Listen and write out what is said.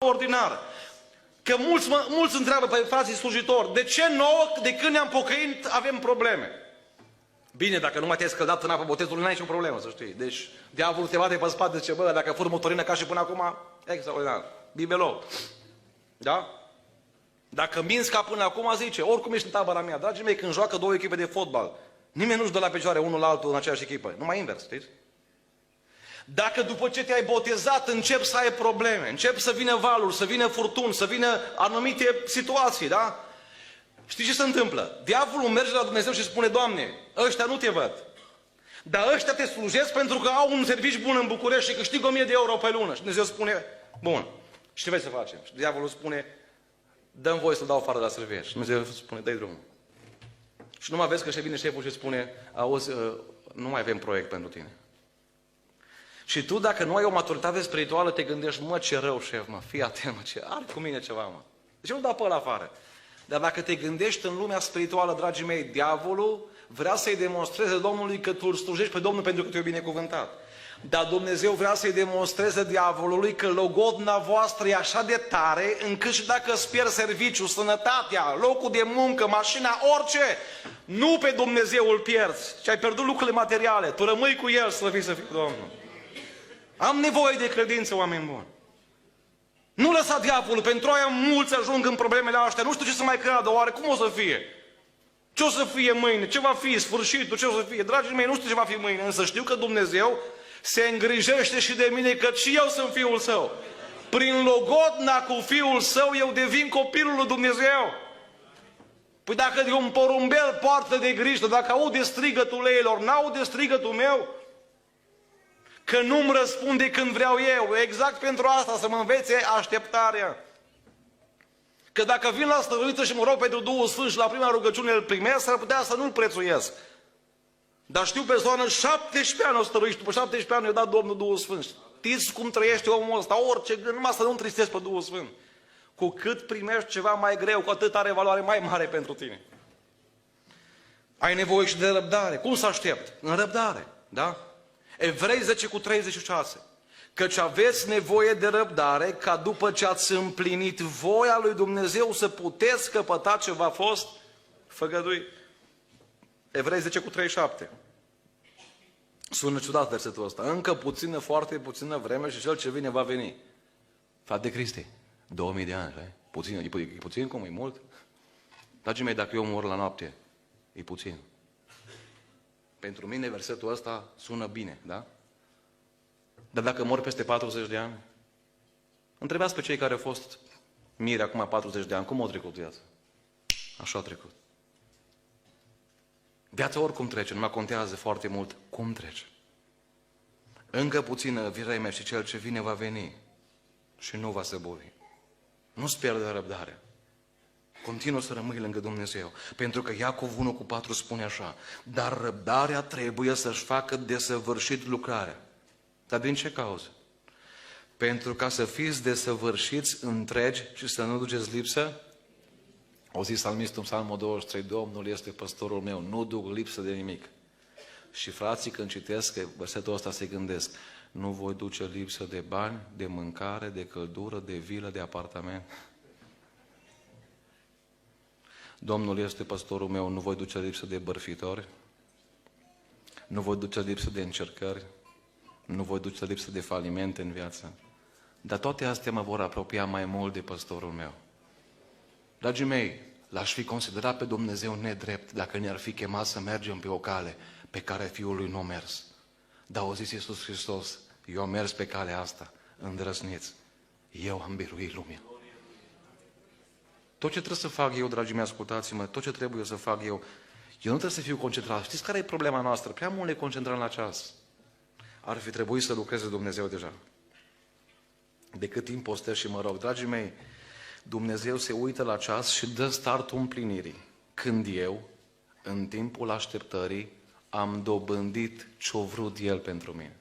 ordinar. Că mulți întreabă pe frații slujitori, de ce nouă, de când ne-am pocăit, avem probleme? Bine, dacă nu mai te-ai scăldat în apă botezului, n-ai nicio problemă, să știi. Deci, diavolul te bate pe spate, zice, bă, dacă fur motorină ca și până acum, extraordinar, bibelou. Da? Dacă minți ca până acum, zice, oricum ești în tabăra mea. Dragii mei, când joacă două echipe de fotbal, nimeni nu-și dă la picioare unul la altul în aceeași echipă. Numai invers, știți? Dacă după ce te-ai botezat începi să ai probleme, începi să vină valuri, să vină furtuni, să vină anumite situații, da? Știi ce se întâmplă? Diavolul merge la Dumnezeu și spune, Doamne, ăștia nu te văd, dar ăștia te slujesc pentru că au un serviciu bun în București și câștigă 1000 de euro pe lună. Și Dumnezeu spune, bun, și ce vrei să facem? Și diavolul spune, dă-mi voie să-l dau afară de la serviciu. Și Dumnezeu spune, dă-i drumul. Și nu mai vezi că și vine șeful și spune, auzi, nu mai avem proiect pentru tine. Și tu, dacă nu ai o maturitate spirituală, te gândești, mă, ce rău, șef, mă, fii atent, mă, ce are cu mine ceva, mă. Deci nu dau pe ăla afară. Dar dacă te gândești în lumea spirituală, dragii mei, diavolul vrea să-i demonstreze Domnului că tu îl slujești pe Domnul pentru că te-ai binecuvântat. Dar Dumnezeu vrea să-i demonstreze diavolului că logodna voastră e așa de tare, încât și dacă îți pierzi serviciul, sănătatea, locul de muncă, mașina, orice, nu pe Dumnezeu îl pierzi, ci ai pierdut lucrurile materiale, tu rămâi cu El, slăvit să fie Domnul. Am nevoie de credință, oameni buni. Nu lăsa diavolul, pentru aia mulți ajung în problemele astea, nu știu ce să mai creadă, oare cum o să fie? Ce o să fie mâine? Ce va fi sfârșitul? Ce o să fie? Dragii mei, nu știu ce va fi mâine, însă știu că Dumnezeu se îngrijește și de mine, că și eu sunt Fiul Său. Prin logodna cu Fiul Său, eu devin copilul lui Dumnezeu. Păi dacă de un porumbel poartă de grijă, dacă aude strigătul leilor, n-aude strigătul meu? Că nu-mi răspunde când vreau eu. Exact pentru asta, să mă învețe așteptarea. Că dacă vin la stăruiță și mă rog pentru Duhul Sfânt și la prima rugăciune îl primesc, s-ar putea să nu-l prețuiesc. Dar știu persoană, 17 ani o stăruit și după 17 ani i-a dat Domnul Duhul Sfânt. Știți cum trăiește omul ăsta? Orice gând, numai să nu întristezi pe Duhul Sfânt. Cu cât primești ceva mai greu, cu atât are valoare mai mare pentru tine. Ai nevoie și de răbdare. Cum să aștept? În răbdare, da? Evrei 10:36. Căci aveți nevoie de răbdare ca după ce ați împlinit voia lui Dumnezeu să puteți căpăta ce v-a fost făgăduit. Evrei 10:37. Sună ciudat versetul ăsta. Încă puțină, foarte puțină vreme și cel ce vine va veni. Frate Cristi, 2000 de ani, știi? Puțin, e puțin cum e mult? Dragii mei, dacă eu mor la noapte, e puțin. Pentru mine versetul ăsta sună bine, da? Dar dacă mor peste 40 de ani? Întrebați pe cei care au fost miri acum 40 de ani, cum au trecut viața? Așa a trecut. Viața oricum trece, nu mai contează foarte mult cum trece. Încă puțină vreme și cel ce vine va veni și nu va săburi. Nu-ți pierde răbdarea. Continuă să rămâi lângă Dumnezeu. Pentru că Iacov 1:4 spune așa, dar răbdarea trebuie să-și facă desăvârșit lucrarea. Dar din ce cauză? Pentru ca să fiți desăvârșiți întregi și să nu duceți lipsă. Au zis psalmistul în Psalmul 23, Domnul este păstorul meu, nu duc lipsă de nimic. Și frații când citesc versetul ăsta se gândesc, nu voi duce lipsă de bani, de mâncare, de căldură, de vilă, de apartament. Domnul este păstorul meu, nu voi duce lipsă de bărfitori, nu voi duce lipsă de încercări, nu voi duce lipsă de falimente în viață. Dar toate astea mă vor apropia mai mult de păstorul meu. Dragii mei, l-aș fi considerat pe Dumnezeu nedrept dacă ne-ar fi chemat să mergem pe o cale pe care Fiul lui nu a mers. Dar au zis Iisus Hristos, eu am mers pe calea asta, îndrăzniți. Eu am biruit lumea. Tot ce trebuie să fac eu, dragii mei, ascultați-mă, tot ce trebuie să fac eu nu trebuie să fiu concentrat. Știți care e problema noastră? Prea mult ne concentrăm la ceas. Ar fi trebuit să lucreze Dumnezeu deja. De cât timp postez și mă rog. Dragii mei, Dumnezeu se uită la ceas și dă startul împlinirii. Când eu, în timpul așteptării, am dobândit ce-o vrut El pentru mine.